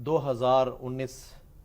2019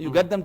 you get them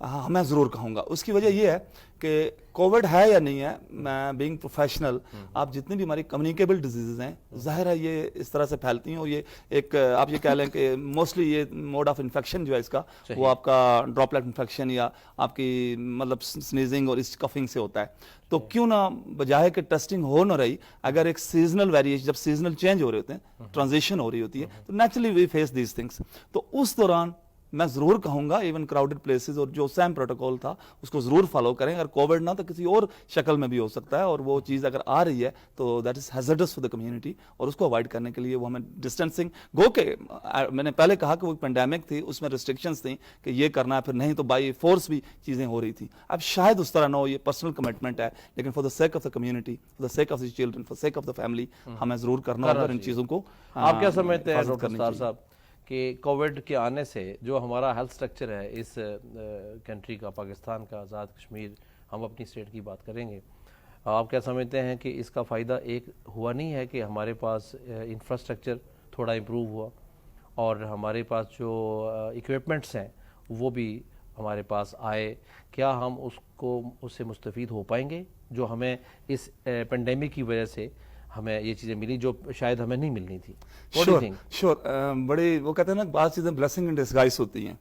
ہاں میں ضرور کہوں گا. اس کی وجہ یہ ہے کہ کووڈ ہے یا نہیں ہے, میں بینگ پروفیشنل, آپ جتنی بھی ہماری کمیونیکیبل ڈیزیزز ہیں ظاہر ہے یہ اس طرح سے پھیلتی ہیں, اور یہ ایک آپ یہ کہہ لیں کہ موسٹلی یہ موڈ آف انفیکشن جو ہے اس کا وہ آپ کا ڈراپلیٹ انفیکشن یا آپ کی مطلب سنیزنگ اور اس کفنگ سے ہوتا ہے. تو کیوں نہ بجائے کہ ٹیسٹنگ ہو نہ رہی, اگر ایک سیزنل ویریشن, جب سیزنل چینج ہو رہے ہوتے ہیں, ٹرانزیشن ہو رہی ہوتی ہے, تو naturally we face these things. تو اس دوران میں ضرور کہوں گا ایون کراؤڈڈ پلیسز اور جو سیم پروٹوکول تھا اس کو ضرور فالو کریں. اگر کووڈ نہ تو کسی اور شکل میں بھی ہو سکتا ہے, اور وہ چیز اگر آ رہی ہے تو that is hazards for the community, اور اس کو اوائڈ کرنے کے لیے وہ ہمیں ڈسٹینسنگ گو کہ میں نے پہلے کہا کہ وہ پینڈیمک تھی, اس میں ریسٹرکشنز تھیں کہ یہ کرنا ہے, پھر نہیں تو بائی فورس بھی چیزیں ہو رہی تھیں. اب شاید اس طرح نہ ہو, یہ پرسنل کمٹمنٹ ہے, لیکن for the sake of the community, for the sake of the children, for sake of the family ہمیں ضرور کرنا ہوگا ان چیزوں کو. آپ کیا سمجھتے ہیں ڈاکٹر ستار صاحب کہ کووڈ کے آنے سے جو ہمارا ہیلتھ سٹرکچر ہے اس کنٹری کا, پاکستان کا, آزاد کشمیر, ہم اپنی اسٹیٹ کی بات کریں گے, آپ کیا سمجھتے ہیں کہ اس کا فائدہ ایک ہوا نہیں ہے کہ ہمارے پاس انفراسٹرکچر تھوڑا امپروو ہوا اور ہمارے پاس جو اکوپمنٹس ہیں وہ بھی ہمارے پاس آئے, کیا ہم اس سے مستفید ہو پائیں گے جو ہمیں اس پینڈیمک کی وجہ سے ہمیں یہ چیزیں ملی جو شاید ہمیں نہیں ملنی تھی؟ شور بڑی وہ کہتے ہیں نا بعض چیزیں بلیسنگ ان ڈسگائز ہوتی ہیں.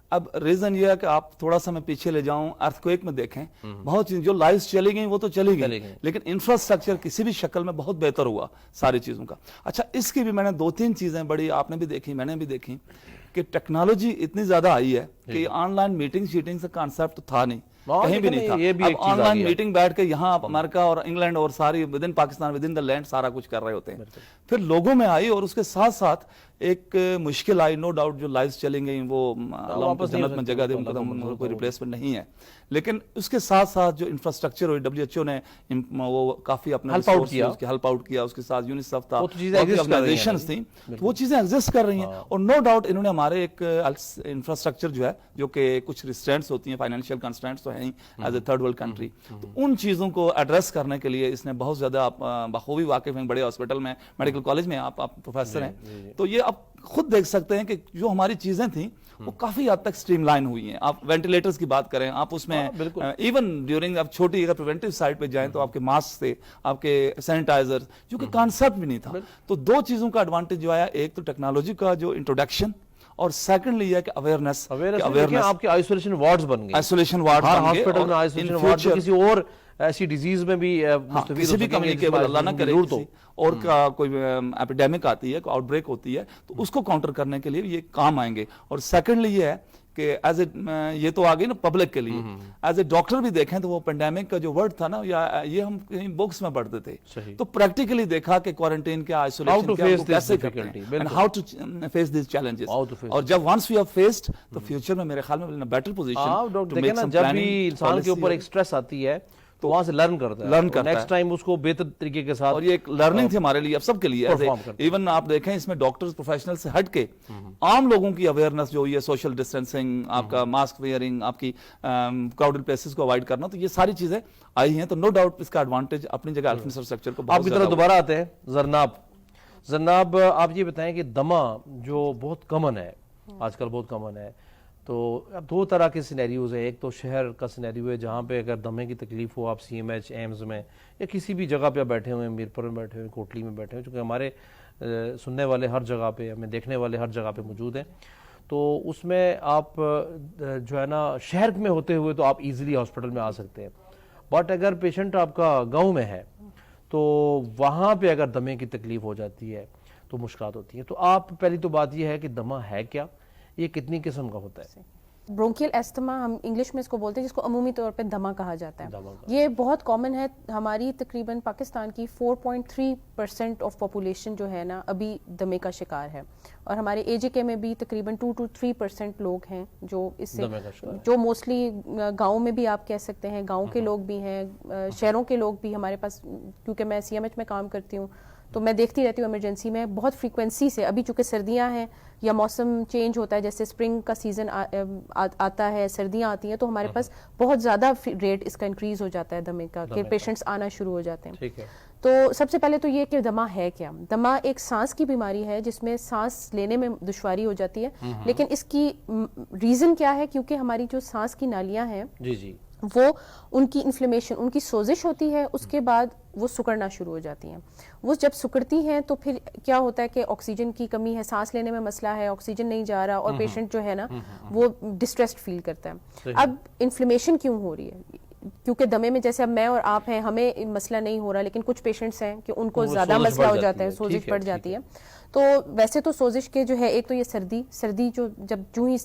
اب ریزن یہ ہے کہ آپ تھوڑا سا میں پیچھے لے جاؤں, ارتھ کویک میں دیکھیں بہت چیزیں جو لائفز چلی گئیں وہ تو چلی گئی, لیکن انفراسٹرکچر کسی بھی شکل میں بہت بہتر ہوا ساری چیزوں کا. اچھا اس کی بھی میں نے 2-3 چیزیں بڑی, آپ نے بھی دیکھی میں نے بھی دیکھی, کہ ٹیکنالوجی اتنی زیادہ آئی ہے کہ آن لائن میٹنگ شیٹنگ سے کانسیپٹ تھا نہیں, کہیں بھی نہیں تھا. اب آن لائن میٹنگ بیٹھ کے یہاں آپ امریکہ اور انگلینڈ اور ساری within Pakistan within the land سارا کچھ کر رہے ہوتے ہیں. پھر لوگوں میں آئی اور اس کے ساتھ ساتھ ایک مشکل آئی, نو ڈاؤٹ جو لائفز چلیں گئی وہ اللہ جنت میں جگہ دے, ان کا کوئی ریپلیسمنٹ نہیں ہے, لیکن اس کے ساتھ ساتھ جو انفراسٹرکچر ہوئی, WHO نے وہ کافی اپنا ہیلپ آؤٹ کیا, اس کے ساتھ یونیسیف تھا, آرگنائزیشنز تھیں, وہ چیزیں ایگزسٹ کر رہی ہیں. اور نو ڈاؤٹ انہوں نے ہمارے ایک انفراسٹرکچر جو ہے جو کہ کچھ ریسٹرینٹس ہوتی ہیں, فائنینشیل کنسٹرینٹس تو ہیں ہی as a third world country, تو ان چیزوں کو ایڈریس کرنے کے لیے اس نے بہت زیادہ بخوبی واقف ہیں, بڑے ہاسپٹل میں, میڈیکل کالج میں آپ پروفیسر ہیں, تو یہ آپ خود دیکھ سکتے ہیں کہ جو ہماری چیزیں تھیں وہ کافی حد تک سٹریم لائن ہوئی ہیں. آپ وینٹیلیٹرز کی بات کریں, آپ اس میں ایون ڈیورنگ آپ چھوٹی اگر پریونٹیو سائڈ پہ جائیں تو آپ کے ماسک تھے, آپ کے سینیٹائزر, جو کہ کانسیپٹ بھی نہیں تھا. تو 2 چیزوں کا ایڈوانٹیج جو آیا, ایک تو ٹیکنالوجی کا جو انٹروڈکشن, اور سیکنڈلی یہ کہ اویئرنس. آپ کے آئسولیشن وارڈز بن گئے, آئسولیشن وارڈ ہر ہاسپٹل میں آئسولیشن وارڈ, کسی اور ایسی ڈیزیز میں بھی کسی بھی کمیونیکیبل اللہ نہ کرے اور کوئی ایپیڈیمک آتی ہے, کوئی آؤٹ بریک ہوتی ہے, تو اس کو کاؤنٹر کرنے کے لیے یہ کام آئیں گے. اور سیکنڈلی یہ ہے کہ ایز اے یہ تو آ گئی نا پبلک کے لیے, ایز اے ڈاکٹر بھی دیکھیں تو وہ پینڈیمک کا جو ورڈ تھا نا, یا یہ ہم کہیں بکس میں پڑھتے تھے, تو پریکٹیکلی دیکھا کہ کوارنٹائن کیا, آئسولیشن کیا, کیسے کرتے ہیں, how to face these challenges. اور جب ونس وی ہیو فیسڈ تو فیوچر میں میرے خیال میں بیٹر پوزیشن. جب بھی انسان کے اوپر ایک سٹریس آتی ہے تو وہاں سے لرن کرتا ہے, نیکسٹ ٹائم اس کو بہتر طریقے کے ساتھ. اور یہ ایک لرننگ تھی ہمارے لیے, اب سب کے لیے. ایون آپ دیکھیں اس میں ڈاکٹرز پروفیشنل سے ہٹ کے عام لوگوں کی اویئرنس جو ہوئی ہے, سوشل ڈسٹینسنگ, آپ کا ماسک ویئرنگ, آپ کی کراؤڈڈ پلیسز کو اوائڈ کرنا, تو یہ ساری چیزیں آئی ہیں. تو نو ڈاؤٹ اس کا ایڈوانٹیج اپنی جگہ ہیلتھ انفراسٹرکچر کو. آپ کی طرف دوبارہ آتے ہیں زرناب, آپ یہ بتائیں کہ دمہ جو بہت کامن ہے آج کل, بہت کامن ہے, تو اب 2 طرح کے سینیریوز ہیں. ایک تو شہر کا سینیریو ہے جہاں پہ اگر دمے کی تکلیف ہو, آپ CMH, ایمز میں یا کسی بھی جگہ پہ بیٹھے ہوئے ہیں, میرپور میں بیٹھے ہوئے, کوٹلی میں بیٹھے ہوئے, چونکہ ہمارے سننے والے ہر جگہ پہ, ہمیں دیکھنے والے ہر جگہ پہ موجود ہیں, تو اس میں آپ جو ہے نا شہر میں ہوتے ہوئے تو آپ ایزیلی ہاسپٹل میں آ سکتے ہیں. بٹ اگر پیشنٹ آپ کا گاؤں میں ہے تو وہاں پہ اگر دمے کی تکلیف ہو جاتی ہے تو مشکلات ہوتی ہیں. تو آپ پہلی تو بات یہ ہے کہ دمہ ہے کیا, یہ کتنی قسم کا ہوتا ہے؟ برونکیل ایستما ہم انگلش میں اس کو بولتے ہیں, جس کو عمومی طور پہ دمہ کہا جاتا ہے. یہ بہت کامن ہے. ہماری تقریباً پاکستان کی 4.3% آف پاپولیشن جو ہے نا ابھی دمے کا شکار ہے, اور ہمارے AJK میں بھی تقریباً 2 to 3% لوگ ہیں جو اس سے, جو موسٹلی گاؤں میں بھی آپ کہہ سکتے ہیں, گاؤں کے لوگ بھی ہیں, شہروں کے لوگ بھی ہمارے پاس. کیونکہ میں CMH میں کام کرتی ہوں تو میں دیکھتی رہتی ہوں ایمرجنسی میں بہت فریکوینسی سے. ابھی چونکہ سردیاں ہیں یا موسم چینج ہوتا ہے, جیسے اسپرنگ کا سیزن آتا ہے, سردیاں آتی ہیں, تو ہمارے پاس بہت زیادہ ریٹ اس کا انکریز ہو جاتا ہے دمے کا, کہ پیشنٹس آنا شروع ہو جاتے ہیں. تو سب سے پہلے تو یہ کہ دمہ ہے کیا. دمہ ایک سانس کی بیماری ہے جس میں سانس لینے میں دشواری ہو جاتی ہے, لیکن اس کی ریزن کیا ہے, کیونکہ ہماری جو سانس کی نالیاں ہیں وہ ان کی انفلیمیشن, ان کی سوزش ہوتی ہے, اس کے بعد وہ سکڑنا شروع ہو جاتی ہیں. وہ جب سکڑتی ہیں تو پھر کیا ہوتا ہے کہ آکسیجن کی کمی ہے, سانس لینے میں مسئلہ ہے, آکسیجن نہیں جا رہا, اور پیشنٹ جو ہے نا وہ ڈسٹریسڈ فیل کرتا ہے. اب انفلیمیشن کیوں ہو رہی ہے, کیونکہ دمے میں جیسے اب میں اور آپ ہیں, ہمیں مسئلہ نہیں ہو رہا, لیکن کچھ پیشنٹس ہیں کہ ان کو زیادہ مسئلہ ہو جاتا ہے, سوزش بڑھ جاتی ہے. تو ویسے تو سوزش کے جو ہے, ایک تو یہ سردی جو ہی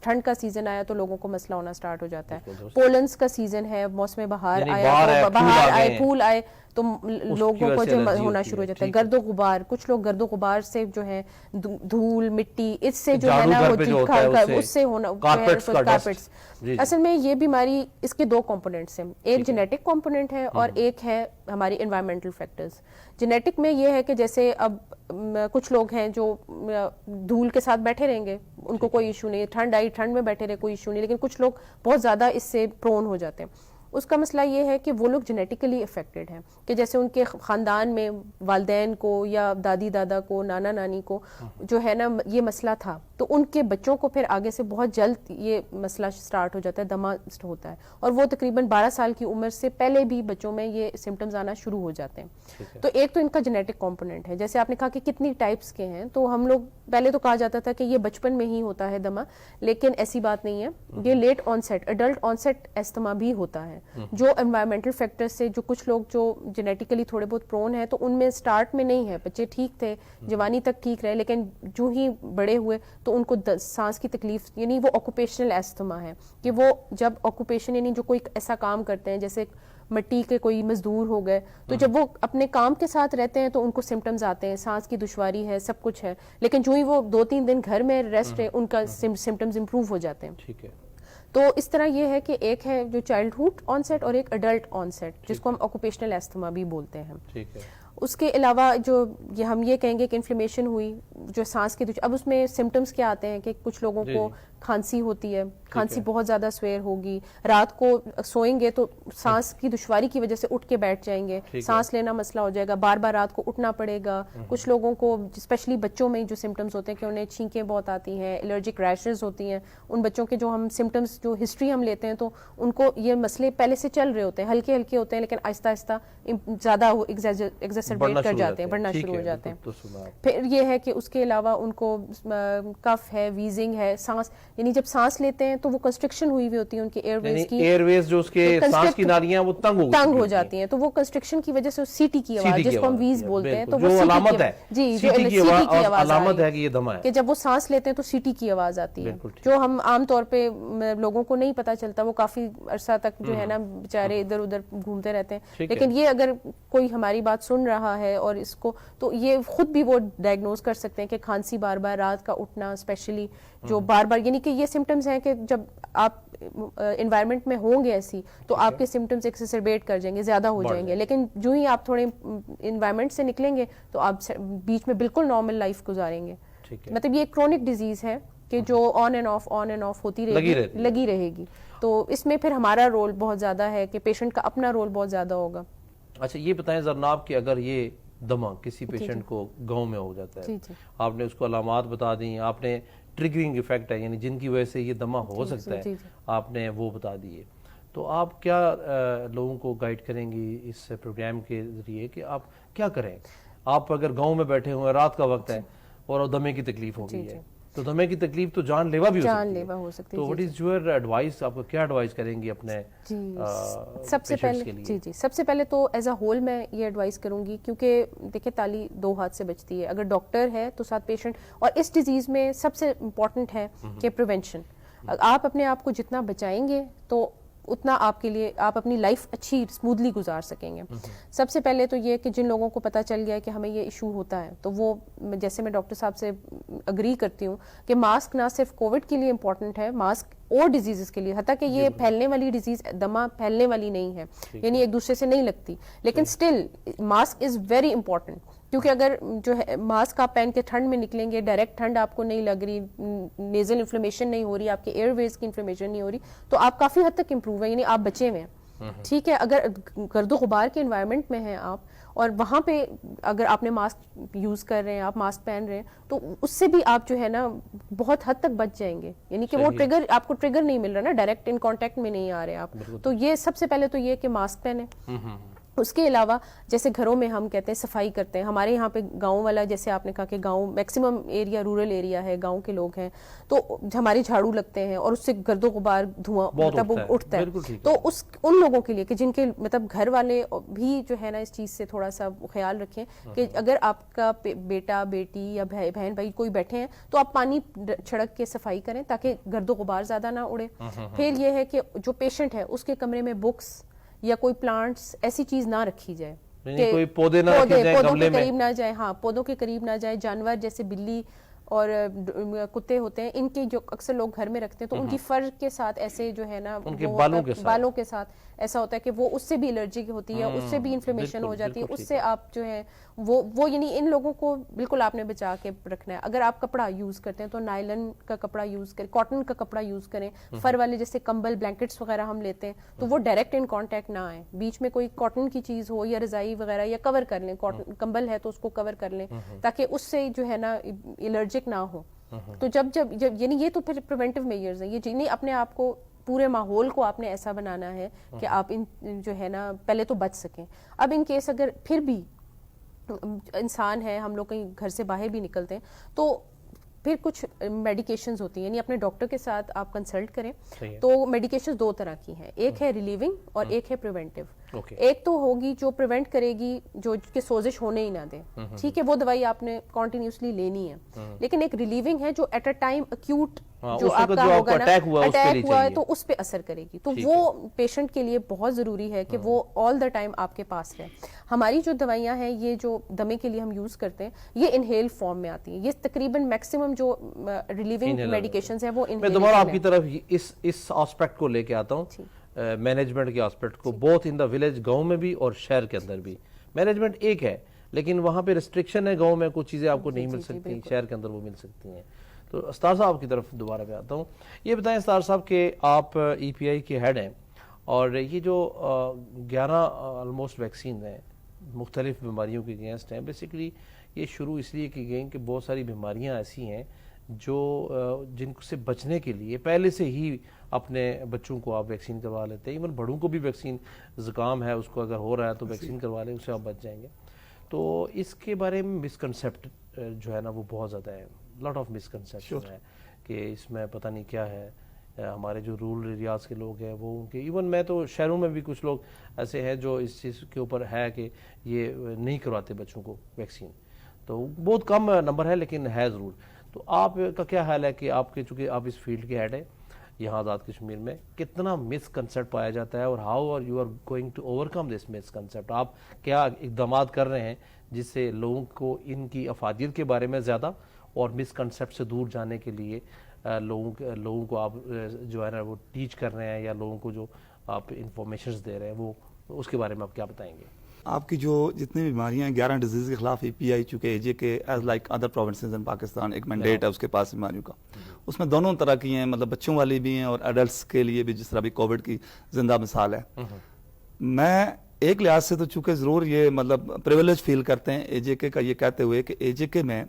ٹھنڈ کا سیزن آیا تو لوگوں کو مسئلہ ہونا سٹارٹ ہو جاتا ہے. پولنس کا سیزن ہے, موسم بہار آیا, بہار آئے, پھول آئے, تو لوگوں کو جو ہونا شروع ہو جاتا ہے. گرد و غبار, کچھ لوگ گرد و غبار سے جو ہے دھول مٹی اس سے جو ہے نا اس سے ہونا, کارپیٹس. اصل میں یہ بیماری اس کے دو کمپوننٹس ہیں, ایک جینیٹک کمپوننٹ ہے اور ایک ہے ہماری انوائرمنٹل فیکٹرز. جینیٹک میں یہ ہے کہ جیسے اب کچھ لوگ ہیں جو دھول کے ساتھ بیٹھے رہیں گے, ان کو کوئی ایشو نہیں, ٹھنڈ آئی ٹھنڈ میں بیٹھے رہے کوئی ایشو نہیں, لیکن کچھ لوگ بہت زیادہ اس سے پرون ہو جاتے ہیں. اس کا مسئلہ یہ ہے کہ وہ لوگ جینیٹیکلی افیکٹڈ ہیں, کہ جیسے ان کے خاندان میں والدین کو یا دادی دادا کو, نانا نانی کو جو ہے نا یہ مسئلہ تھا, تو ان کے بچوں کو پھر آگے سے بہت جلد یہ مسئلہ سٹارٹ ہو جاتا ہے, دمہ ہوتا ہے, اور وہ تقریباً 12 سال کی عمر سے پہلے بھی بچوں میں یہ سمٹمز آنا شروع ہو جاتے ہیں. تو ایک تو ان کا جینیٹک کمپوننٹ ہے. جیسے آپ نے کہا کہ کتنی ٹائپس کے ہیں, تو ہم لوگ پہلے تو کہا جاتا تھا کہ یہ بچپن میں ہی ہوتا ہے دمہ, لیکن ایسی بات نہیں ہے. یہ لیٹ آنسیٹ, ایڈلٹ آنسیٹ استما بھی ہوتا ہے, جو انوائرمنٹل فیکٹر سے, جو کچھ لوگ جو جینیٹیکلی تھوڑے بہت پرون ہیں, تو ان میں سٹارٹ میں نہیں ہے, بچے ٹھیک تھے, جوانی تک ٹھیک رہے, لیکن جو ہی بڑے ہوئے تو ان کو سانس کی تکلیف, یعنی وہ آکوپیشنل استما ہے, کہ وہ جب آکوپیشن یعنی جو کوئی ایسا کام کرتے ہیں, جیسے مٹی کے کوئی مزدور ہو گئے, تو جب وہ اپنے کام کے ساتھ رہتے ہیں تو ان کو سمٹمز آتے ہیں, سانس کی دشواری ہے, سب کچھ ہے, لیکن جو ہی وہ 2-3 دن گھر میں ریسٹ ہے, ان کا سمٹمز امپروو ہو جاتے ہیں. ٹھیک ہے. تو اس طرح یہ ہے کہ ایک ہے جو چائلڈہڈ آنسیٹ اور ایک ایڈلٹ آنسیٹ, جس کو ہم آکوپیشنل استما بھی بولتے ہیں. ٹھیک ہے. اس کے علاوہ جو ہم یہ کہیں گے کہ انفلیمیشن ہوئی جو سانس کی اب اس میں سمٹمز کیا آتے ہیں کہ کچھ لوگوں کو کھانسی ہوتی ہے, کھانسی بہت زیادہ سویر ہوگی, رات کو سوئیں گے تو سانس کی دشواری کی وجہ سے اٹھ کے بیٹھ جائیں گے, سانس لینا مسئلہ ہو جائے گا, بار بار رات کو اٹھنا پڑے گا. کچھ لوگوں کو اسپیشلی بچوں میں جو سمٹمز ہوتے ہیں کہ انہیں چھینکیں بہت آتی ہیں, الرجک ریشز ہوتی ہیں, ان بچوں کے جو ہم سمٹمز جو ہسٹری ہم لیتے ہیں تو ان کو یہ مسئلے پہلے سے چل رہے ہوتے ہیں, ہلکے ہلکے ہوتے ہیں, لیکن آہستہ آہستہ زیادہ ایگزیسربیٹ کر جاتے ہیں, بڑھنا شروع ہو جاتے ہیں. پھر یہ ہے کہ اس کے علاوہ ان کو کف ہے, ویزنگ ہے, سانس یعنی جب سانس لیتے ہیں تو وہ کنسٹرکشن ہوئی ہوئی ہوتی ہے ان کی ایئر ویز جو اس کے سانس کی نالیاں وہ تنگ ہو جاتی ہیں, تو وہ کنسٹرکشن کی وجہ سے سی ٹی کی آواز, جس کو ہم ویز بولتے ہیں, تو وہ علامت ہے, جی جو سی ٹی کی آواز علامت ہے کہ یہ دمہ ہے, کہ جب وہ سانس لیتے ہیں تو سی ٹی کی آواز آتی ہے, جو ہم عام طور پہ لوگوں کو نہیں پتا چلتا, وہ کافی عرصہ تک جو ہے نا بیچارے ادھر ادھر گھومتے رہتے ہیں. لیکن یہ اگر کوئی ہماری بات سن رہا ہے اور اس کو, تو یہ خود بھی وہ ڈائگنوز کر سکتے ہیں کہ کھانسی, بار بار رات کا اٹھنا, اسپیشلی جو بار بار, یعنی کہ یہ سمٹمز ہیں کہ جب آپ انوائرمنٹ میں ہوں گے ایسی تو آپ کے سمٹمز ایکسیسربیٹ کر جائیں گے, زیادہ ہو جائیں گے, لیکن جو ہی آپ تھوڑے انوائرمنٹ سے نکلیں گے تو آپ بیچ میں بالکل نارمل لائف گزاریں گے. مطلب یہ ایک کرونک ڈیزیز ہے کہ جو آن اینڈ آف ہوتی لگی رہے گی. تو اس میں پھر ہمارا رول بہت زیادہ ہے کہ پیشنٹ کا اپنا رول بہت زیادہ ہوگا. اچھا یہ بتائیں زرناب کہ اگر یہ دمہ کسی پیشنٹ کو گاؤں میں ہو جاتا ہے, آپ نے اس کو علامات بتا دیں, آپ نے ٹریگرنگ ایفیکٹ ہے یعنی جن کی وجہ سے یہ دمہ ہو سکتا ہے آپ نے وہ بتا دیے, تو آپ کیا لوگوں کو گائیڈ کریں گی اس پروگرام کے ذریعے کہ آپ کیا کریں؟ آپ اگر گاؤں میں بیٹھے ہوئے, رات کا وقت ہے اور دمے کی تکلیف ہو گئی ہے, تو دمے کی تکلیف تو جان لیوا بھی ہو سکتی ہے, تو وٹ از یور ایڈوائس, آپ کو کیا ایڈوائز کریں گی اپنے پیشنٹس کے لیے؟ جی سب سے پہلے تو ایز اے ہول میں یہ ایڈوائز کروں گی, کیونکہ دیکھیں تالی 2 ہاتھ سے بچتی ہے, اگر ڈاکٹر ہے تو ساتھ پیشنٹ, اور اس ڈیزیز میں سب سے امپورٹنٹ ہے کہ پریونشن. آپ اپنے آپ کو جتنا بچائیں گے تو اتنا آپ کے لیے آپ اپنی لائف اچھی اسموتھلی گزار سکیں گے. سب سے پہلے تو یہ کہ جن لوگوں کو پتہ چل گیا ہے کہ ہمیں یہ ایشو ہوتا ہے, تو وہ جیسے میں ڈاکٹر صاحب سے اگری کرتی ہوں کہ ماسک نہ صرف کووڈ کے لیے امپورٹنٹ ہے, ماسک اور ڈیزیزز کے لیے, حتیٰ کہ یہ پھیلنے والی ڈیزیز دمہ پھیلنے والی نہیں ہے, یعنی ایک دوسرے سے نہیں لگتی, لیکن still mask is very important, کیونکہ اگر جو ہے ماسک آپ پہن کے ٹھنڈ میں نکلیں گے, ڈائریکٹ ٹھنڈ آپ کو نہیں لگ رہی, نیزل انفلیمیشن نہیں ہو رہی, آپ کے ایئر ویز کی انفلیمیشن نہیں ہو رہی, تو آپ کافی حد تک امپروو ہے, یعنی آپ بچے ہوئے ہیں. ٹھیک ہے. اگر گرد و غبار کے انوائرمنٹ میں ہیں آپ اور وہاں پہ اگر آپ نے ماسک یوز کر رہے ہیں, آپ ماسک پہن رہے ہیں, تو اس سے بھی آپ جو ہے نا بہت حد تک بچ جائیں گے. یعنی کہ وہ ٹریگر, آپ کو ٹریگر نہیں مل رہا نا, ڈائریکٹ ان کانٹیکٹ میں نہیں آ رہے آپ. تو یہ سب سے پہلے تو یہ کہ ماسک پہنیں. اس کے علاوہ جیسے گھروں میں ہم کہتے ہیں صفائی کرتے ہیں, ہمارے یہاں پہ گاؤں والا, جیسے آپ نے کہا کہ گاؤں میکسیمم ایریا رورل ایریا ہے, گاؤں کے لوگ ہیں, تو ہمارے جھاڑو لگتے ہیں اور اس سے گرد و غبار دھواں مطلب اٹھتا ہے. تو ان لوگوں کے لیے کہ جن کے مطلب گھر والے بھی جو ہے نا اس چیز سے تھوڑا سا خیال رکھیں کہ اگر آپ کا بیٹا بیٹی یا بہن بھائی کوئی بیٹھے ہیں تو آپ پانی چھڑک کے صفائی کریں تاکہ گرد و غبار زیادہ نہ اڑے. پھر یہ ہے کہ جو پیشنٹ ہے اس کے کمرے میں بکس یا کوئی پلانٹس ایسی چیز نہ رکھی جائے, کوئی پودے نہ رکھے جائیں, پودوں کے قریب نہ جائیں. ہاں, پودوں کے قریب نہ جائیں. جانور جیسے بلی اور کتے ہوتے ہیں, ان کے جو اکثر لوگ گھر میں رکھتے ہیں تو ان کی فر کے ساتھ ایسے جو ہے نا ان کے بالوں کے ساتھ ایسا ہوتا ہے کہ وہ اس سے بھی الرجی ہوتی ہے, اس سے بھی انفلیمیشن ہو جاتی ہے, اس سے آپ جو ہے وہ یعنی ان لوگوں کو بالکل آپ نے بچا کے رکھنا ہے. اگر آپ کپڑا یوز کرتے ہیں تو نائلن کا کپڑا یوز کریں, کاٹن کا کپڑا یوز کریں. فر والے جیسے کمبل بلینکٹس وغیرہ ہم لیتے ہیں تو وہ ڈائریکٹ ان کانٹیکٹ نہ آئیں. بیچ میں کوئی کاٹن کی چیز ہو یا رضائی وغیرہ یا کور کر لیں, کمبل ہے تو اس کو کور کر لیں تاکہ اس سے جو ہے نا الرجک نہ ہو. تو جب یعنی یہ تو پھر پریونٹیو میجرز ہیں, یہ نہیں اپنے آپ کو پورے ماحول کو آپ نے ایسا بنانا ہے کہ آپ ان جو ہے نا پہلے تو بچ سکیں. اب ان کیس اگر پھر بھی انسان ہے, ہم لوگ کہیں گھر سے باہر بھی نکلتے ہیں تو پھر کچھ میڈیکیشنز ہوتی ہیں, یعنی اپنے ڈاکٹر کے ساتھ آپ کنسلٹ کریں. تو میڈیکیشنز دو طرح کی ہیں, ایک ہے ریلیونگ اور ایک ہے پریونٹیو. ایک تو ہوگی جو پریونٹ کرے گی, جو کہ سوزش ہونے ہی نہ دے, ٹھیک ہے, وہ دوائی آپ نے کنٹینیوسلی لینی ہے. لیکن ایک ریلیونگ ہے جو ایٹ اے ٹائم اکیوٹ جو آپ کا ہوگا نا اٹیک ہوا ہے تو اس پہ اثر کرے گی. تو وہ پیشنٹ کے لیے بہت ضروری ہے کہ وہ آل دا ٹائم آپ کے پاس رہے. ہماری جو دوائیاں ہیں یہ جو دمے کے لیے ہم یوز کرتے ہیں یہ انہیل فارم میں آتی ہیں. یہ تقریباً میکسیمم جو ریلیونگ میڈیکیشنز ہیں وہ میں دوبارہ آپ کی طرف اس آسپیکٹ کو لے کے آتا ہوں, مینجمنٹ کے آسپیکٹ کو, بوتھ ان دا ولیج, گاؤں میں بھی اور شہر کے اندر بھی. مینجمنٹ ایک ہے لیکن وہاں پہ ریسٹرکشن ہے, گاؤں میں کچھ چیزیں آپ کو نہیں مل سکتی, شہر کے اندر وہ مل سکتی ہیں. تو استاد صاحب کی طرف دوبارہ میں آتا ہوں. یہ بتائیں استاد صاحب کہ آپ ای پی آئی کے ہیڈ ہیں اور یہ جو 11 آلموسٹ ویکسین ہیں مختلف بیماریوں کے اگینسٹ ہیں, بیسیکلی یہ شروع اس لیے کی گئیں کہ بہت ساری بیماریاں ایسی ہیں جو جن سے بچنے کے لیے پہلے سے ہی اپنے بچوں کو آپ ویکسین کروا لیتے ہیں. ایون بڑوں کو بھی ویکسین, زکام ہے اس کو اگر ہو رہا ہے تو ویکسین کروا لیں, اس سے آپ بچ جائیں گے. تو اس کے بارے میں مسکنسیپٹ جو ہے نا وہ بہت زیادہ ہے, لاٹ آف مسکنسیپشن ہے کہ اس میں پتہ نہیں کیا ہے. ہمارے جو رورل ایریاز کے لوگ ہیں وہ ان کے, ایون میں تو شہروں میں بھی کچھ لوگ ایسے ہیں جو اس چیز کے اوپر ہے کہ یہ نہیں کرواتے بچوں کو ویکسین. تو بہت کم نمبر ہے لیکن ہے ضرور. تو آپ کا کیا حال ہے کہ آپ کے, چونکہ آپ اس فیلڈ کے ہیڈ ہیں یہاں آزاد کشمیر میں, کتنا مسکنسیپٹ پایا جاتا ہے اور how are you are going to overcome this misconcept? آپ کیا اقدامات کر رہے ہیں جس سے لوگوں کو ان کی افادیت کے بارے میں زیادہ اور مسکنسیپٹ سے دور جانے کے لیے لوگوں کو آپ جو ہے نا وہ ٹیچ کر رہے ہیں, یا لوگوں کو جو آپ انفارمیشنز دے رہے ہیں وہ اس کے بارے میں آپ کیا بتائیں گے؟ آپ کی جو جتنی بیماریاں ہیں 11 ڈیزیز کے خلاف ای پی آئی, چونکہ اے جے کے ایز لائک ادر پروونسز ان پاکستان ایک مینڈیٹ ہے اس کے پاس بیماریوں کا, اس میں دونوں طرح کی ہیں, مطلب بچوں والی بھی ہیں اور ایڈلٹس کے لیے بھی, جس طرح بھی کووڈ کی زندہ مثال ہے. میں ایک لحاظ سے تو چونکہ ضرور یہ مطلب پریویلیج فیل کرتے ہیں اے جے کے کا, یہ کہتے ہوئے کہ اے جے کے میں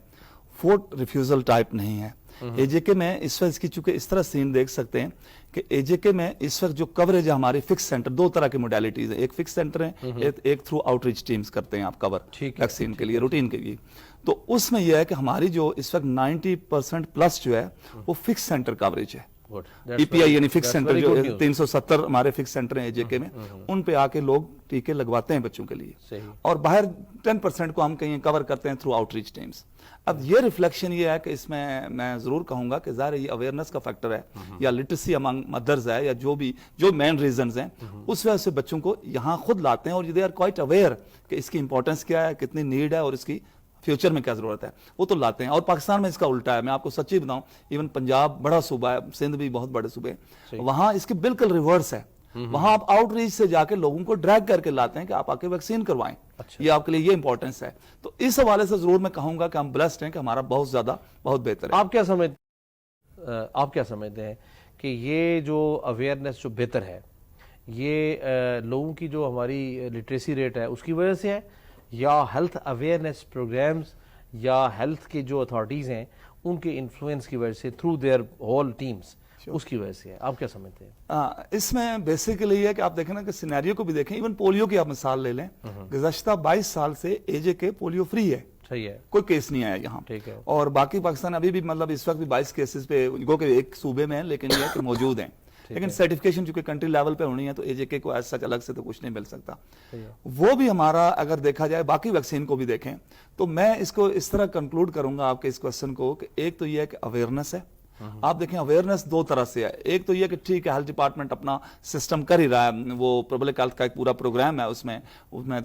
فوڈ ریفیوزل ٹائپ نہیں ہے. اے جے کے میں اس وقت اس کی چونکہ اس طرح سین دیکھ سکتے ہیں کہ اے جے کے میں اس وقت جو کوریج ہے ہماری فکس سینٹر, دو طرح کی موڈیلٹیز ہیں, ایک فکس سینٹر ہے, ایک تھرو آؤٹ ریچ ٹیمز کرتے ہیں آپ کور ویکسین کے لیے, روٹین کے لیے. تو اس میں یہ ہے کہ ہماری جو اس وقت 90% پلس جو ہے وہ فکس سینٹر کوریج ہے. ای پی آئی یعنی فکس سینٹر جو 370 ہمارے فکس سینٹر ہیں اے جے کے میں, ان پہ آ کے لوگ ٹیکے لگواتے ہیں بچوں کے لیے, اور باہر 10% کو ہم کہیں کور کرتے ہیں تھرو آؤٹ ریچ ٹیمز. اب یہ ریفلیکشن یہ ہے کہ اس میں ضرور کہوں گا کہ ظاہر یہ اویئرنس کا فیکٹر ہے, یا لٹریسی امنگ مدرز ہے, یا جو مین ریزنز ہیں, اس وجہ سے بچوں کو یہاں خود لاتے ہیں اور دے آر کوائٹ اویئر کہ اس کی امپورٹنس کیا ہے, کتنی نیڈ ہے اور اس کی فیوچر میں کیا ضرورت ہے, وہ تو لاتے ہیں. اور پاکستان میں اس کا الٹا ہے, میں آپ کو سچی بتاؤں, ایون پنجاب بڑا صوبہ ہے, سندھ بھی بہت بڑے صوبے ہیں, وہاں اس کے بالکل ریورس ہے. وہاں آپ آؤٹ ریچ سے جا کے لوگوں کو ڈریگ کر کے لاتے ہیں کہ آپ آ کے ویکسین کروائیں, یہ آپ کے لیے یہ امپورٹنس ہے. تو اس حوالے سے ضرور میں کہوں گا کہ ہم بلیسڈ ہیں کہ ہمارا بہت زیادہ بہت بہتر ہے. آپ کیا سمجھتے ہیں کہ یہ جو اویئرنیس جو بہتر ہے یہ لوگوں کی جو ہماری لٹریسی ریٹ ہے اس کی وجہ سے ہے یا ہیلتھ اویئرنیس پروگرامز یا ہیلتھ کے جو اتھارٹیز ہیں ان کے انفلوئنس کی وجہ سے تھرو دیئر ہول ٹیمز اس کی وجہ سے ہے؟ آپ کیا سمجھتے ہیں؟ اس میں بیسیکلی یہ ہے کہ آپ دیکھیں نا کہ سینیریو کو بھی دیکھیں، ایون پولیو کی آپ مثال لے لیں، گزشتہ 22 سال سے AJK پولیو فری ہے، صحیح ہے، کوئی کیس نہیں آیا یہاں، ٹھیک ہے، اور باقی پاکستان ابھی بھی مطلب اس وقت بھی 22 کیسز پہ گو کہ ایک صوبے میں ہیں لیکن یہ کہ موجود ہیں، لیکن سرٹیفکیشن چونکہ کنٹری لیول پہ ہونی ہے تو AJK کو ایسا الگ سے تو کچھ نہیں مل سکتا. وہ بھی ہمارا اگر دیکھا جائے باقی ویکسین کو بھی دیکھیں تو میں اس کو اس طرح کنکلوڈ کروں گا آپ کے اس کوسچن کو کہ ایک تو یہ ہے کہ اویئرنیس ہے. آپ دیکھیں اویئرنیس دو طرح سے ہے، ایک تو یہ کہ ٹھیک ہے ہیلتھ ڈپارٹمنٹ اپنا سسٹم کر ہی رہا ہے، وہ پبلک ہیلتھ کا ایک پورا پروگرام ہے، اس میں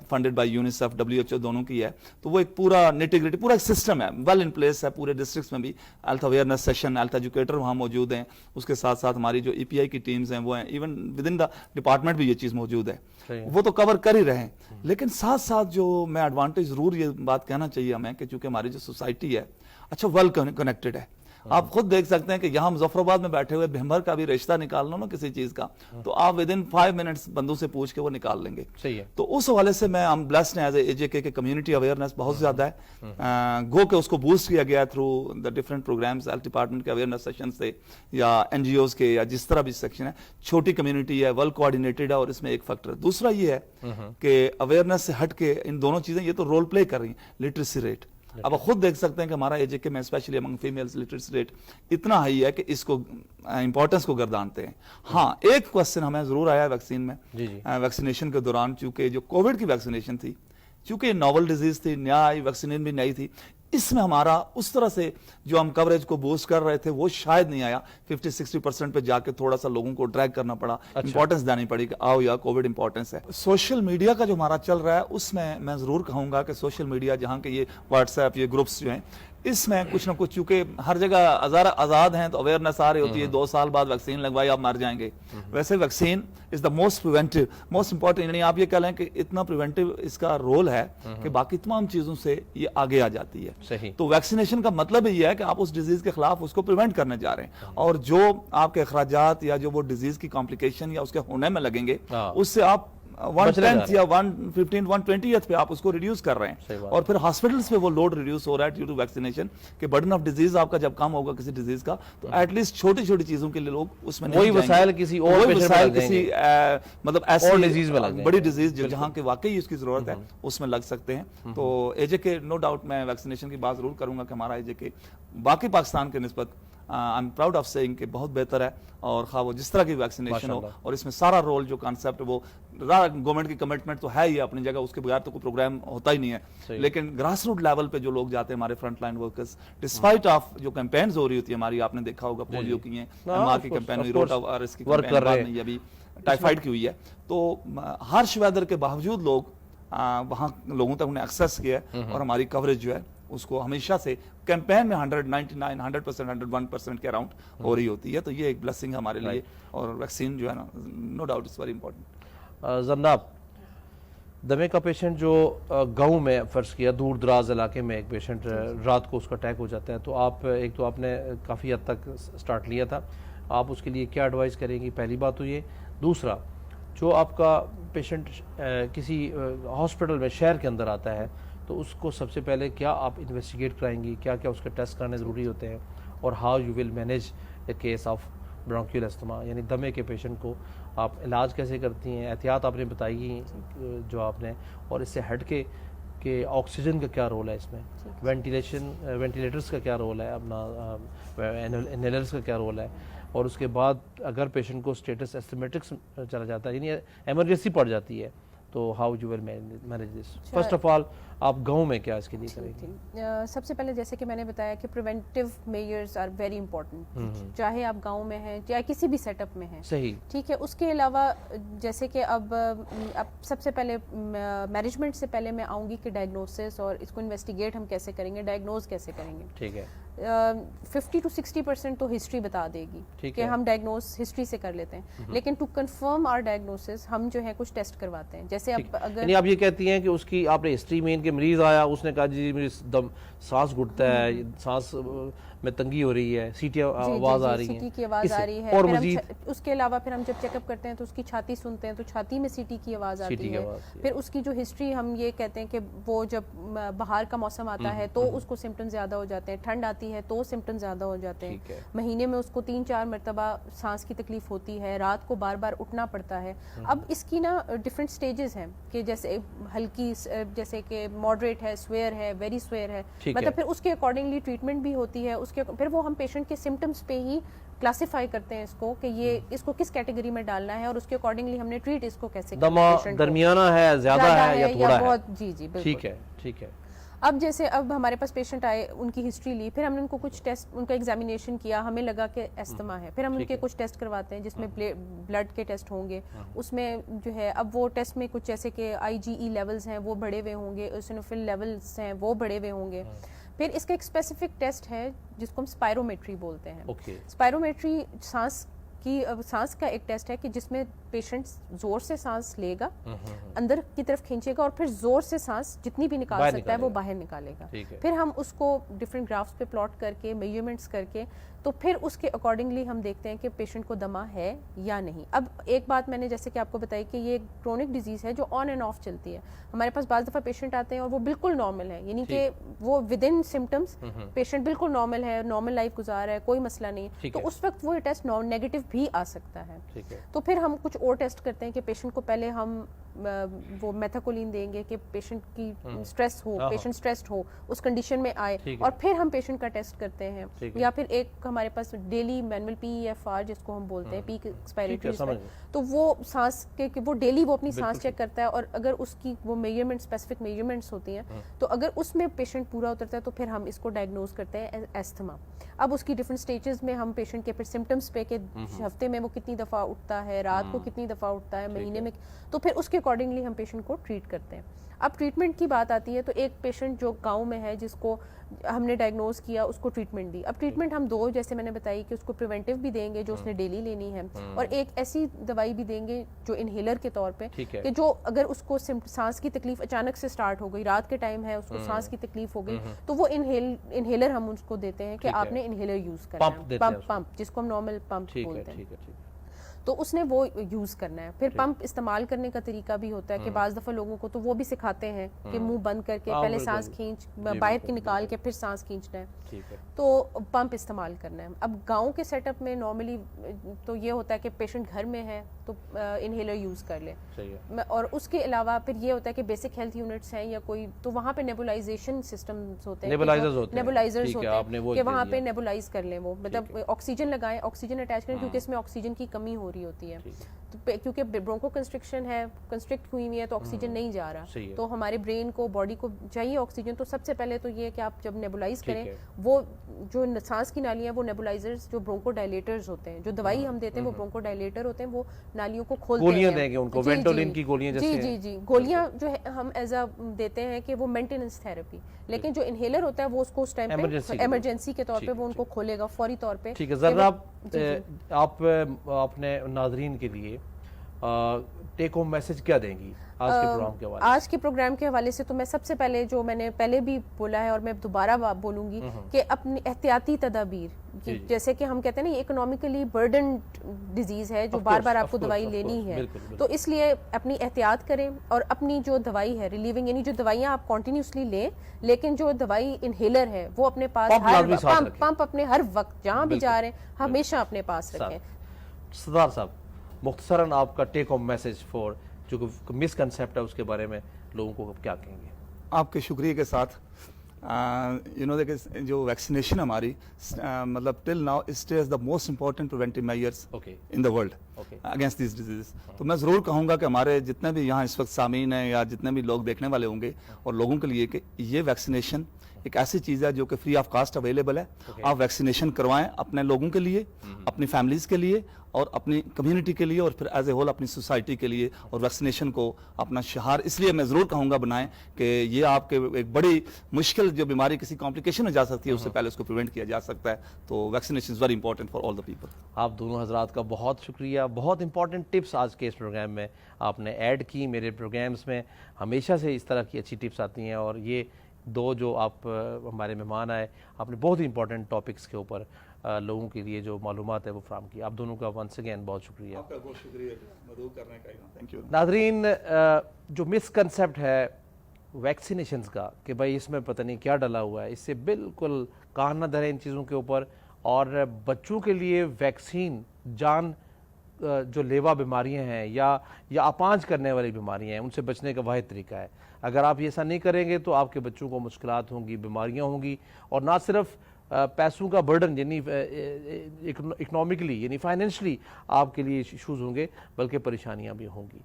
فنڈڈ بائی یونیسیف WHO دونوں کی ہے، تو وہ ایک پورا نیٹیگریٹی پورا ایک سسٹم ہے، ویل ان پلیس ہے. پورے ڈسٹرکٹس میں بھی health awareness session, health educator وہاں موجود ہیں، اس کے ساتھ ساتھ ہماری جو EPI کی ٹیمز ہیں وہ ہیں، even with in the department بھی یہ چیز موجود ہے، وہ تو کور کر ہی رہے ہیں. لیکن ساتھ ساتھ جو میں ایڈوانٹیج ضرور یہ بات کہنا چاہیے ہمیں کہ چونکہ ہماری جو سوسائٹی ہے اچھا ویل کنیکٹڈ ہے. آپ خود دیکھ سکتے ہیں کہ یہاں مظفر آباد میں بیٹھے ہوئے بھمبر کا بھی رشتہ نکالنا نا کسی چیز کا تو آپ ود ان 5 منٹس بندوں سے پوچھ کے وہ نکال لیں گے. صحیح ہے. تو اس حوالے سے میں ہم بلیسڈ ہیں ایز اے AJK کے کمیونٹی اویئرنیس بہت زیادہ ہے، گو کہ اس کو بوسٹ کیا گیا through the different programs health department کے اویئرنیس سیشن سے یا NGOs کے یا جس طرح بھی سیکشن ہے. چھوٹی کمیونٹی ہے، ویل کوآرڈینیٹڈ ہے، اور اس میں ایک فیکٹر دوسرا یہ ہے کہ اویئرنیس سے ہٹ کے ان دونوں چیزیں یہ تو رول پلے کر رہی ہیں. لٹریسی ریٹ اب خود دیکھ سکتے ہیں کہ ہمارا AJK میں اسپیشلی امنگ فیمیلز لٹریسی ریٹ اتنا ہائی ہے کہ اس کو امپورٹنس کو گردانتے ہیں. ہاں ایک کوسچن ہمیں ضرور آیا ہے ویکسین میں، ویکسینیشن کے دوران، چونکہ جو کووڈ کی ویکسینیشن تھی چونکہ یہ ناول ڈیزیز تھی، نیا ویکسین بھی نئی تھی، اس میں ہمارا اس طرح سے جو ہم کوریج کو بوسٹ کر رہے تھے وہ شاید نہیں آیا. 50-60% پہ جا کے تھوڑا سا لوگوں کو ڈریگ کرنا پڑا، امپورٹنس دینی پڑی کہ آؤ یا کووڈ امپورٹنس ہے. سوشل میڈیا کا جو ہمارا چل رہا ہے اس میں ضرور کہوں گا کہ سوشل میڈیا جہاں کے یہ واٹس ایپ یہ گروپس جو ہیں اس میں کچھ نہ کچھ چونکہ ہر جگہ آزاد ہیں تو اویئرنیس آ رہی ہوتی ہے 2 سال بعد ویکسین لگوائی آپ مر جائیں گے. ویسے vaccine is the most preventive most important, یعنی آپ یہ کہہ لیں کہ اتنا پریونٹیو اس کا رول ہے کہ باقی تمام چیزوں سے یہ آگے آ جاتی ہے. تو ویکسینیشن کا مطلب یہ ہے کہ آپ اس ڈیزیز کے خلاف اس کو پریونٹ کرنے جا رہے ہیں، اور جو آپ کے اخراجات یا جو وہ ڈیزیز کی کمپلیکیشن یا اس کے ہونے میں لگیں گے اس سے آپ 1/10 یا 1/15 1/20 پہ آپ اس کو ریڈیوس کر رہے ہیں. اور پھر ہاسپٹلس پہ وہ لوڈ ریڈیوس ہو رہا ہے ڈیو ٹو ویکسینیشن کہ برڈن آف ڈیزیز آپ کا جب کم ہوگا کسی ڈیزیز کا تو ایٹ لیسٹ چھوٹی چھوٹی چیزوں کے لیے لوگ اس میں نہیں وہی وسائل کسی اور کسی مطلب ایسی بڑی ڈیزیز جہاں کہ واقعی اس کی ضرورت ہے اس میں لگ سکتے ہیں. تو AJK نو ڈاؤٹ میں ویکسینیشن کی بات ضرور کروں گا کہ ہمارا AJK باقی پاکستان کے نسبت I am proud of seeing کہ بہت بہتر ہے، اور خواہ وہ جس طرح کی ویکسینیشن ہو، اور اس میں سارا رول جو کانسیپٹ وہ گورنمنٹ کی کمٹمنٹ تو ہے ہی اپنی جگہ، اس کے بغیر تو کوئی پروگرام ہوتا ہی نہیں ہے. لیکن گراس روٹ لیول پہ جو لوگ جاتے ہیں ہمارے front line workers, despite of جو کیمپینز ہو رہی ہوتی ہے ہماری، آپ نے دیکھا ہوگا پولیو کی ہیں، MR کی کیمپین ہوئی، روٹا وائرس کی کیمپین ابھی ٹائیفائڈ کی ہوئی ہے. تو ہارش ویدر کے باوجود لوگ وہاں لوگوں تک انہیں ایکسیس کیا ہے، اور ہماری کوریج جو ہے اس کو ہمیشہ سے کیمپین میں 199 100% 101% کے اراؤنڈ ہو رہی ہوتی ہے. تو یہ ایک بلیسنگ ہے ہمارے لیے، اور ویکسین جو ہے نا no doubt it's very important. زناب، دمے کا پیشنٹ جو گاؤں میں فرض کیا دور دراز علاقے میں ایک پیشنٹ رات کو اس کا اٹیک ہو جاتا ہے، تو آپ ایک تو آپ نے کافی حد تک سٹارٹ لیا تھا، آپ اس کے لیے کیا ایڈوائز کریں گی؟ پہلی بات تو یہ. دوسرا، جو آپ کا پیشنٹ کسی ہاسپٹل میں شہر کے اندر آتا ہے تو اس کو سب سے پہلے کیا آپ انویسٹیگیٹ کرائیں گی، کیا کیا اس کے ٹیسٹ کرنے ضروری ہوتے ہیں، اور how you will manage a case of bronchial asthma یعنی دمے کے پیشنٹ کو آپ علاج کیسے کرتی ہیں؟ احتیاط آپ نے بتائی جو آپ نے، اور اس سے ہٹ کے کہ آکسیجن کا کیا رول ہے اس میں، وینٹیلیٹرز کا کیا رول ہے، اپنا انہیلرز کا کیا رول ہے، اور اس کے بعد اگر پیشنٹ کو اسٹیٹس ایسٹمیٹکس چلا جاتا ہے یعنی ایمرجنسی پڑ جاتی ہے تو how you will manage this? First of all آپ گاؤں میں کیا اس کے لیے کریں گے؟ سب سے پہلے جیسے کہ میں نے بتایا کہ preventive measures are very important, چاہے آپ گاؤں میں ہیں یا کسی بھی سیٹ اپ میں ہیں. صحیح، ٹھیک ہے. اس کے علاوہ جیسے کہ اب سب سے پہلے مینجمنٹ سے پہلے میں آؤں گی کہ ڈائگنوسس اور اس کو انویسٹیگیٹ ہم کیسے کریں گے، ڈائگنوز کیسے کریں گے. ٹھیک ہے. 50 to 60% تو ہسٹری بتا دے گی کہ ہم ڈائگنوز ہسٹری سے کر لیتے ہیں، لیکن ٹو کنفرم آر ڈائگنوسس ہم جو ہے کچھ ٹیسٹ کرواتے ہیں. جیسے اب اگر یعنی آپ یہ کہتی ہیں کہ اس کی آپ نے ہسٹری میں ان کے مریض آیا، اس نے کہا جی میری سانس گھٹتا ہے، سانس میں تنگی ہو رہی ہے, سیٹی آواز آ رہی ہے, سیٹی کی آواز آ رہی ہے, اور پھر مزید اس کے علاوہ پھر ہم جب چیک اپ کرتے ہیں تو اس کی چھاتی سنتے ہیں تو چھاتی میں سیٹی کی آواز آتی ہے. پھر اس کی جو ہسٹری ہم یہ کہتے ہیں کہ وہ جب بہار کا موسم آتا ہے تو اس کو سمٹم زیادہ ہو جاتے ہیں, ٹھنڈ آتی ہے تو سمٹم زیادہ ہو جاتے ہیں, مہینے میں اس کو 3-4 مرتبہ سانس کی تکلیف ہوتی ہے, رات کو بار بار اٹھنا پڑتا ہے. اب اس کی نا ڈفرینٹ سٹیجز ہیں کہ جیسے ہلکی, جیسے کہ ماڈریٹ ہے, سویئر ہے, ویری سویئر ہے, مطلب پھر اس کے اکارڈنگلی ٹریٹمنٹ بھی ہوتی ہے. اس کے پھر وہ ہم پیشنٹ کے سمٹمز پہ ہی کلاسیفائی کرتے ہیں اس کو کہ یہ اس کو کس کیٹیگری میں ڈالنا ہے اور اس کے اکارڈنگلی ہم نے ٹریٹ اس کو کیسے کرنا ہے. دمہ درمیانہ ہے, زیادہ ہے یا تھوڑا ہے؟ بہت, جی جی بالکل. ٹھیک ہے, ٹھیک ہے. اب جیسے اب ہمارے پاس پیشنٹ آئے, ان کی ہسٹری لی, پھر ہم نے ان کو کچھ ٹیسٹ, ان کا ایگزامینیشن کیا, ہمیں لگا کہ استھما ہے, پھر ہم ان کے کچھ ٹیسٹ کرواتے ہیں جس میں بلڈ کے ٹیسٹ ہوں گے. اس میں جو ہے اب وہ ٹیسٹ میں کچھ جیسے کہ IgE لیولز ہیں وہ بڑھے ہوئے ہوں گے, ایوسینوفل لیولز ہیں وہ بڑھے ہوئے ہوں گے. پھر اس کا ایک اسپیسیفک ٹیسٹ ہے جس کو ہم اسپائرومیٹری بولتے ہیں. اسپائرومیٹری سانس کا ایک ٹیسٹ ہے کہ جس میں پیشنٹ زور سے سانس لے گا, اندر کی طرف کھینچے گا اور پھر زور سے سانس جتنی بھی نکال سکتا ہے وہ باہر نکالے گا. پھر ہم اس کو ڈفرینٹ گرافس پہ پلاٹ کر کے میجرمنٹس کر کے تو پھر اس کے اکارڈنگلی ہم دیکھتے ہیں کہ پیشنٹ کو دمہ ہے یا نہیں. اب ایک بات میں نے جیسے کہ آپ کو بتائی کہ یہ کرونک ڈیزیز ہے جو آن اینڈ آف چلتی ہے. ہمارے پاس بعض دفعہ پیشنٹ آتے ہیں اور وہ بالکل نارمل ہے, یعنی کہ وہ ود ان سمٹمس پیشنٹ بالکل نارمل ہے, نارمل لائف گزار ہے, کوئی مسئلہ نہیں ہے, تو اس وقت وہ ٹیسٹ نیگیٹو بھی آ سکتا ہے. تو پھر ہم کچھ اور ٹیسٹ کرتے ہیں کہ پیشنٹ کو پہلے ہم وہ میتھاکولین دیں گے کہ پیشنٹ کی سٹریس ہو, پیشنٹ سٹریسڈ ہو, اس کنڈیشن میں آئے, اور پھر ہم پیشنٹ کا ٹیسٹ کرتے ہیں. یا پھر ایک ہمارے پاس ڈیلی مینول PEFR جس کو ہم بولتے ہیں, پیک ایکسپائریٹری, تو وہ سانس کے وہ ڈیلی وہ اپنی سانس چیک کرتا ہے, اور اگر اس کی وہ میجرمنٹ اسپیسیفک میجرمنٹس ہوتی ہیں تو اگر اس میں پیشنٹ پورا اترتا ہے تو پھر ہم اس کو ڈائگنوز کرتے ہیں استھما. اب اس کی ڈفرینٹ سٹیجز میں ہم پیشنٹ کے پھر سمٹمس پہ کہ ہفتے میں وہ کتنی دفعہ اٹھتا ہے, رات کو کتنی دفعہ اٹھتا ہے, مہینے میں, تو پھر اس کے اکارڈنگلی ہم پیشنٹ کو ٹریٹ کرتے ہیں. اب ٹریٹمنٹ کی بات آتی ہے تو ایک پیشنٹ جو گاؤں میں ہے جس کو ہم نے ڈائگنوز کیا, اس کو ٹریٹمنٹ دی. اب ٹریٹمنٹ ہم دو جیسے میں نے بتائی کہ اس کو پریونٹیو بھی دیں گے جو اس نے ڈیلی لینی ہے, اور ایک ایسی دوائی بھی دیں گے جو انہیلر کے طور پہ کہ جو اگر اس کو سانس کی تکلیف اچانک سے سٹارٹ ہو گئی, رات کے ٹائم ہے, اس کو سانس کی تکلیف ہو گئی, تو وہ انہیلر ہم اس کو دیتے ہیں کہ آپ نے انہیلر یوز کرنا ہے, پمپ جس کو ہم نارمل پمپ بولتے ہیں, تو اس نے وہ یوز کرنا ہے. پھر پمپ استعمال کرنے کا طریقہ بھی ہوتا ہے کہ بعض دفعہ لوگوں کو تو وہ بھی سکھاتے ہیں کہ منہ بند کر کے پہلے سانس کھینچ, باہر کی نکال کے پھر سانس کھینچنا ہے, تو پمپ استعمال کرنا ہے. اب گاؤں کے سیٹ اپ میں نارملی تو یہ ہوتا ہے کہ پیشنٹ گھر میں ہے تو انہیلر یوز کر لے, اور اس کے علاوہ پھر یہ ہوتا ہے کہ بیسک ہیلتھ یونٹس ہیں یا کوئی, تو وہاں پہ نیبولائزیشن سسٹمز ہوتے ہیں, نیبولائزرز ہوتے ہیں کہ وہاں پہ نیبولائز کر لیں, وہ مطلب آکسیجن لگائیں, آکسیجن اٹیچ کریں, کیونکہ اس میں آکسیجن کی کمی ہو رہی ہوتی ہے. کیونکہ برونکو کنسٹرکشن ہے, کنسٹرکٹ ہوئی ہوئی ہے تو آکسیجن نہیں جا رہا, تو ہمارے برین کو, باڈی کو چاہیے آکسیجن. تو سب سے پہلے تو یہ کہ آپ جب نیبولائز کریں, وہ جو سانس کی نالیاں, وہ نیبولائزرز جو برونکو ڈائلیٹرز ہوتے ہیں, جو دوائی ہم دیتے ہیں وہ برونکو ڈائلیٹر ہوتے ہیں, وہ نالیوں کو کھولتے ہیں. گولیاں دیں گے ان کو, وینٹولین کی گولیاں جیسے, جی جی گولیاں جو ہے ہم ایز اے دیتے ہیں کہ وہ مینٹیننس تھراپی, لیکن جو انہیلر ہوتا ہے وہ اس کو اس ٹائم پہ ایمرجنسی کے طور پہ وہ ان کو کھولے گا فوری طور پہ. ٹھیک ہے, ذرا آپ اپنے ناظرین کے لیے ٹیک ہوم میسج کیا دیں گی آج کے پروگرام کے حوالے سے؟ آج کے پروگرام کے حوالے سے تو میں سب سے پہلے جو میں نے پہلے بھی بولا ہے اور میں دوبارہ بولوں گی کہ اپنی احتیاطی تدابیر, جیسے کہ ہم کہتے ہیں نا یہ اکنامیکلی برڈنڈ ڈیزیز ہے جو بار بار آپ کو دوائی لینی ہے, تو اس لیے اپنی احتیاط کریں, اور اپنی جو دوائی ہے ریلیونگ, یعنی جو دوائیاں آپ کنٹینیوسلی لیں, لیکن جو دوائی انہیلر ہے وہ اپنے پاس, پمپ اپنے ہر وقت جہاں بھی جا رہے ہیں ہمیشہ اپنے پاس رکھیں. سردار صاحب مختصراً آپ کا ٹیک ہوم میسج فور جو مس کنسیپٹ ہے اس کے بارے میں لوگوں کو کیا کہیں گے؟ آپ کے شکریہ کے ساتھ دیکھیں جو ویکسینیشن ہماری مطلب till now stay as the most important preventive measures in the world against these disease. تو میں ضرور کہوں گا کہ ہمارے جتنے بھی یہاں اس وقت سامعین ہیں یا جتنے بھی لوگ دیکھنے والے ہوں گے, اور لوگوں کے لیے کہ یہ ویکسینیشن ایک ایسی چیز ہے جو کہ فری آف کاسٹ اویلیبل ہے. آپ ویکسینیشن کروائیں اپنے لوگوں کے لیے, اپنی فیملیز کے لیے, اور اپنی کمیونٹی کے لیے, اور پھر ایز اے ہول اپنی سوسائٹی کے لیے. اور ویکسینیشن کو اپنا شعار اس لیے میں ضرور کہوں گا بنائیں کہ یہ آپ کے ایک بڑی مشکل جو بیماری کسی کمپلیکیشن میں جا سکتی ہے اس سے پہلے اس کو پریونٹ کیا جا سکتا ہے. تو vaccination is very important for all the people. آپ دونوں حضرات کا بہت شکریہ. بہت امپورٹنٹ ٹپس آج کے اس پروگرام میں آپ نے ایڈ کی. میرے پروگرامز میں ہمیشہ سے اس طرح کی اچھی ٹپس آتی ہیں, اور یہ دو جو آپ ہمارے مہمان آئے، آپ نے بہت ہی امپورٹنٹ ٹاپکس کے اوپر لوگوں کے لیے جو معلومات ہے وہ فراہم کی. آپ دونوں کا ونس اگین بہت شکریہ. آپ کا بہت شکریہ مدعو کرنے کا. Thank you. ناظرین، جو مسکنسیپٹ ہے ویکسینیشنز کا کہ بھائی اس میں پتہ نہیں کیا ڈلا ہوا ہے، اس سے بالکل کان نہ دھریں ان چیزوں کے اوپر. اور بچوں کے لیے ویکسین جان جو لیوا بیماریاں ہیں یا اپانج کرنے والی بیماریاں ہیں ان سے بچنے کا واحد طریقہ ہے. اگر آپ ایسا نہیں کریں گے تو آپ کے بچوں کو مشکلات ہوں گی، بیماریاں ہوں گی، اور نہ صرف پیسوں کا برڈن یعنی اکنامکلی یعنی فائنینشلی آپ کے لیے ایشوز ہوں گے، بلکہ پریشانیاں بھی ہوں گی.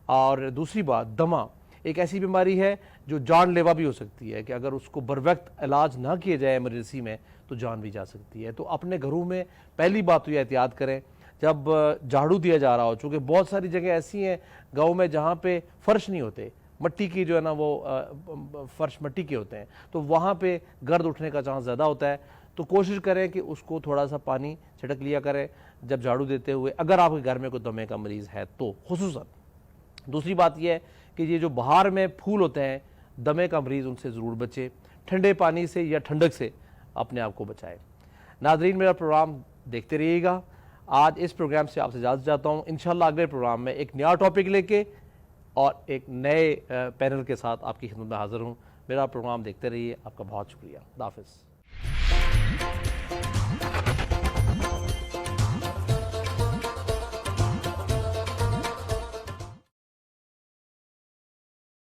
اور دوسری بات، دمہ ایک ایسی بیماری ہے جو جان لیوا بھی ہو سکتی ہے کہ اگر اس کو بروقت علاج نہ کیا جائے ایمرجنسی میں تو جان بھی جا سکتی ہے. تو اپنے گھروں میں پہلی بات تو یہ احتیاط کریں جب جھاڑو دیا جا رہا ہو، چونکہ بہت ساری جگہ ایسی ہیں گاؤں میں جہاں پہ فرش نہیں ہوتے، مٹی کی جو ہے نا وہ فرش مٹی کے ہوتے ہیں، تو وہاں پہ گرد اٹھنے کا چانس زیادہ ہوتا ہے. تو کوشش کریں کہ اس کو تھوڑا سا پانی چھڑک لیا کریں جب جھاڑو دیتے ہوئے، اگر آپ کے گھر میں کوئی دمے کا مریض ہے تو خصوصاً. دوسری بات یہ ہے کہ یہ جو بہار میں پھول ہوتے ہیں، دمے کا مریض ان سے ضرور بچے، ٹھنڈے پانی سے یا ٹھنڈک سے اپنے آپ کو بچائے. ناظرین، میرا پروگرام دیکھتے رہیے گا. آج اس پروگرام سے آپ سے اجازت چاہتا ہوں. انشاءاللہ اگلے پروگرام میں ایک نیا ٹاپک لے کے اور ایک نئے پینل کے ساتھ آپ کی خدمت میں حاضر ہوں. میرا پروگرام دیکھتے رہیے. آپ کا بہت شکریہ. خدا حافظ.